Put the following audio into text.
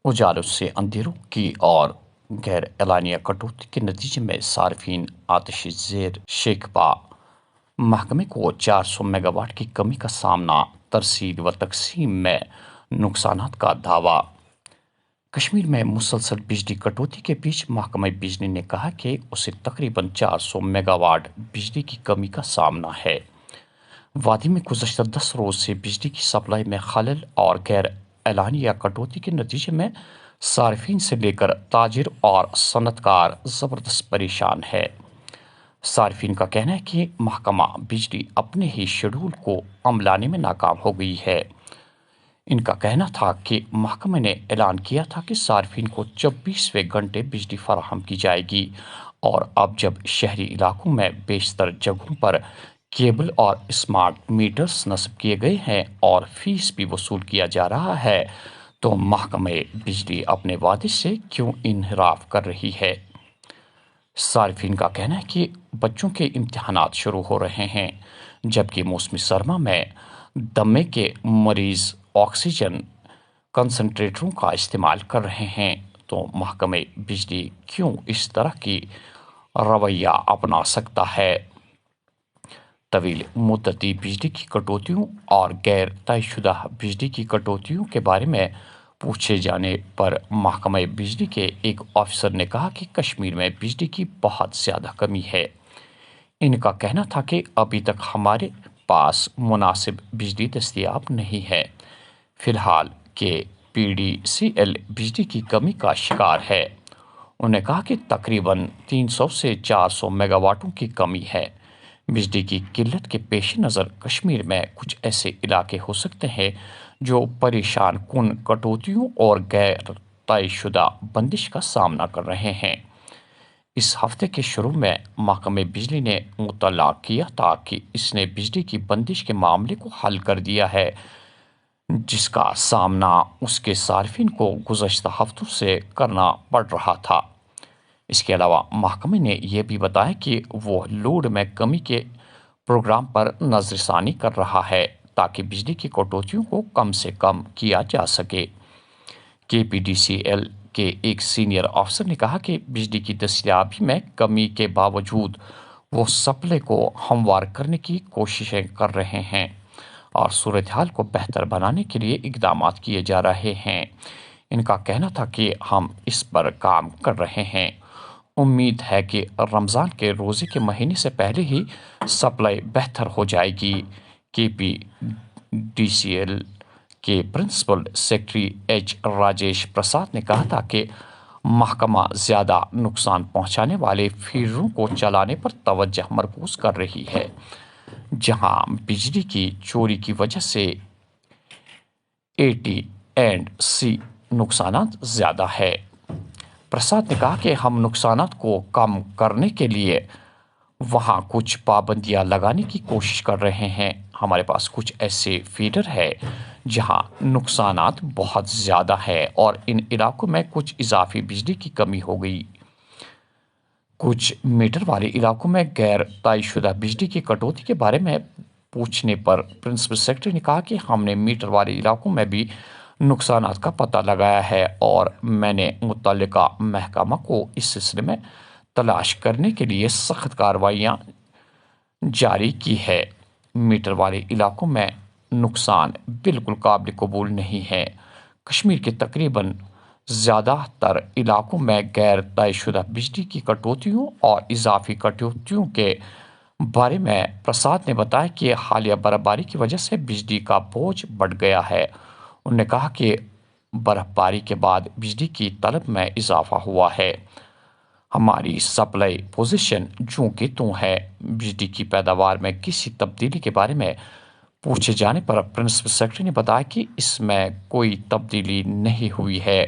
اجالوں سے اندھیروں کی اور غیر اعلانیہ کٹوتی کے نتیجے میں صارفین آتش زیر شکوہ محکمے کو 400 میگا واٹ کی کمی کا سامنا، ترسیل و تقسیم میں نقصانات کا دعویٰ۔ کشمیر میں مسلسل بجلی کٹوتی کے بیچ محکمہ بجلی نے کہا کہ اسے تقریباً 400 میگا واٹ بجلی کی کمی کا سامنا ہے۔ وادی میں گزشتہ 10 روز سے بجلی کی سپلائی میں خلل اور غیر اعلانیہ کٹوتی کے نتیجے میں صارفین سے لے کر تاجر اور صنعت کار زبردست پریشان ہے۔ صارفین کا کہنا ہے کہ محکمہ بجلی اپنے ہی شیڈول کو عمل لانے میں ناکام ہو گئی ہے۔ ان کا کہنا تھا کہ محکمہ نے اعلان کیا تھا کہ صارفین کو 24ویں گھنٹے بجلی فراہم کی جائے گی، اور اب جب شہری علاقوں میں بیشتر جگہوں پر کیبل اور اسمارٹ میٹرز نصب کیے گئے ہیں اور فیس بھی وصول کیا جا رہا ہے، تو محکمہ بجلی اپنے وعدے سے کیوں انحراف کر رہی ہے؟ صارفین کا کہنا ہے کہ بچوں کے امتحانات شروع ہو رہے ہیں، جبکہ موسم سرما میں دمے کے مریض آکسیجن کنسنٹریٹروں کا استعمال کر رہے ہیں، تو محکمہ بجلی کیوں اس طرح کی رویہ اپنا سکتا ہے؟ طویل مدتی بجلی کی کٹوتیوں اور غیر طے شدہ بجلی کی کٹوتیوں کے بارے میں پوچھے جانے پر محکمہ بجلی کے ایک آفیسر نے کہا کہ کشمیر میں بجلی کی بہت زیادہ کمی ہے۔ ان کا کہنا تھا کہ ابھی تک ہمارے پاس مناسب بجلی دستیاب نہیں ہے۔ فی الحال کہ پی ڈی سی ایل بجلی کی کمی کا شکار ہے۔ انہوں نے کہا کہ تقریباً 300 سے 400 میگا واٹوں کی کمی ہے۔ بجلی کی قلت کے پیش نظر کشمیر میں کچھ ایسے علاقے ہو سکتے ہیں جو پریشان کن کٹوتیوں اور غیر طے شدہ بندش کا سامنا کر رہے ہیں۔ اس ہفتے کے شروع میں محکمہ بجلی نے مطلع کیا تھا کہ اس نے بجلی کی بندش کے معاملے کو حل کر دیا ہے، جس کا سامنا اس کے صارفین کو گزشتہ ہفتوں سے کرنا پڑ رہا تھا۔ اس کے علاوہ محکمہ نے یہ بھی بتایا کہ وہ لوڈ میں کمی کے پروگرام پر نظر ثانی کر رہا ہے تاکہ بجلی کی کٹوتیوں کو کم سے کم کیا جا سکے۔ کے پی ڈی سی ایل کے ایک سینئر افسر نے کہا کہ بجلی کی دستیابی میں کمی کے باوجود وہ سپلائی کو ہموار کرنے کی کوششیں کر رہے ہیں اور صورتحال کو بہتر بنانے کے لیے اقدامات کیے جا رہے ہیں۔ ان کا کہنا تھا کہ ہم اس پر کام کر رہے ہیں۔ امید ہے کہ رمضان کے روزے کے مہینے سے پہلے ہی سپلائی بہتر ہو جائے گی۔ K P D C L کے principal secretary H Rajesh Prasad نے کہا تھا کہ محکمہ زیادہ نقصان پہنچانے والے فیڈروں کو چلانے پر توجہ مرکوز کر رہی ہے، جہاں بجلی کی چوری کی وجہ سے اے ٹی اینڈ سی نقصانات زیادہ ہے۔ پرساد نے کہا کہ ہم نقصانات کو کم کرنے کے لیے وہاں کچھ پابندیاں لگانے کی کوشش کر رہے ہیں۔ ہمارے پاس کچھ ایسے فیڈر ہے جہاں نقصانات بہت زیادہ ہے اور ان علاقوں میں کچھ اضافی بجلی کی کمی ہو گئی۔ کچھ میٹر والے علاقوں میں غیر طے شدہ بجلی کی کٹوتی کے بارے میں پوچھنے پر پرنسپل سیکرٹری نے کہا کہ ہم نے میٹر والے علاقوں میں بھی نقصانات کا پتہ لگایا ہے اور میں نے متعلقہ محکمہ کو اس سلسلے میں تلاش کرنے کے لیے سخت کارروائیاں جاری کی ہے۔ میٹر والے علاقوں میں نقصان بالکل قابل قبول نہیں ہے۔ کشمیر کے تقریباً زیادہ تر علاقوں میں غیر طے شدہ بجلی کی کٹوتیوں اور اضافی کٹوتیوں کے بارے میں پرساد نے بتایا کہ حالیہ برفباری کی وجہ سے بجلی کا بوجھ بڑھ گیا ہے۔ انہوں نے کہا کہ برف باری کے بعد بجلی کی طلب میں اضافہ ہوا ہے۔ ہماری سپلائی پوزیشن جوں کی توں ہے۔ بجلی کی پیداوار میں کسی تبدیلی کے بارے میں پوچھے جانے پر پرنسپل سیکرٹری نے بتایا کہ اس میں کوئی تبدیلی نہیں ہوئی ہے۔